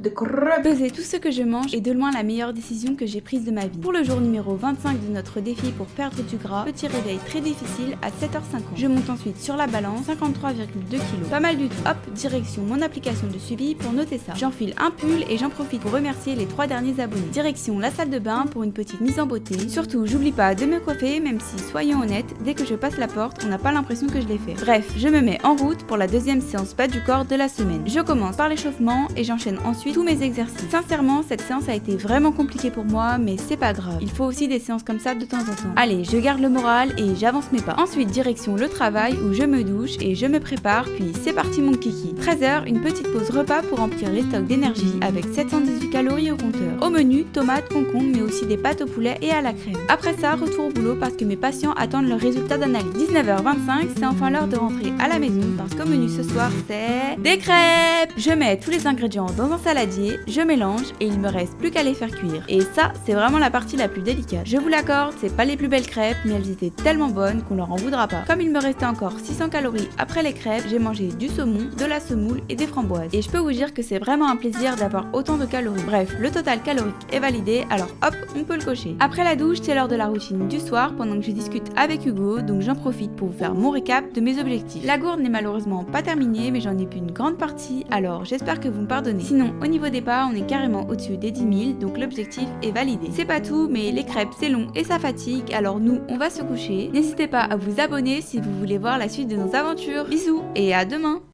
de crêpes. Peser tout ce que je mange est de loin la meilleure décision que j'ai prise de ma vie. Pour le jour numéro 25 de notre défi pour perdre du gras, petit réveil très difficile à 7h50. Je monte ensuite sur la balance, 53,2 kg. Pas mal du tout. Hop, direction mon application de suivi pour noter ça. J'enfile un pull et j'en profite pour remercier les 3 derniers abonnés. Direction la salle de bain pour une petite mise en beauté. Surtout, j'oublie pas de me coiffer, même si, soyons honnêtes, dès que je passe la porte, on n'a pas l'impression que je l'ai fait. Bref, je me mets en route pour la deuxième séance bas du corps de la semaine. Je commence par l'échauffement et j'enchaîne ensuite tous mes exercices. Sincèrement, cette séance a été vraiment compliquée pour moi, mais c'est pas grave. Il faut aussi des séances comme ça de temps en temps. Allez, je garde le moral et j'avance mes pas. Ensuite, direction le travail où je me douche et je me prépare, puis c'est parti mon kiki. 13h, une petite pause repas pour remplir les stocks d'énergie avec 718 calories au compteur. Au menu, tomates, concombres, mais aussi des pâtes au poulet et à la crème. Après ça, retour au boulot parce que mes patients attendent leurs résultats d'analyse. 19h25, c'est enfin l'heure de rentrer à la maison parce qu'au menu ce soir, c'est des crêpes. Je mets tous les ingrédients dans un saladier, je mélange et il me reste plus qu'à les faire cuire. Et ça, c'est vraiment la partie la plus délicate. Je vous l'accorde, c'est pas les plus belles crêpes, mais elles étaient tellement bonnes qu'on leur en voudra pas. Comme il me restait encore 600 calories après les crêpes, j'ai mangé du saumon, de la semoule et des framboises. Et je peux vous dire que c'est vraiment un plaisir d'avoir autant de calories. Bref, le total calorique est validé, alors hop, on peut le cocher. Après la douche, c'est l'heure de la routine du soir pendant que je discute avec Hugo, donc j'en profite pour vous faire mon récap de mes objectifs. La gourde n'est malheureusement pas terminée, mais j'en ai pu une grande partie, alors j'espère que vous me pardonnez. Sinon, au niveau des pas, on est carrément au-dessus des 10 000, donc l'objectif est validé. C'est pas tout, mais les crêpes c'est long et ça fatigue, alors nous on va se coucher. N'hésitez pas à vous abonner si vous voulez voir la suite de nos aventures. Bisous et à demain!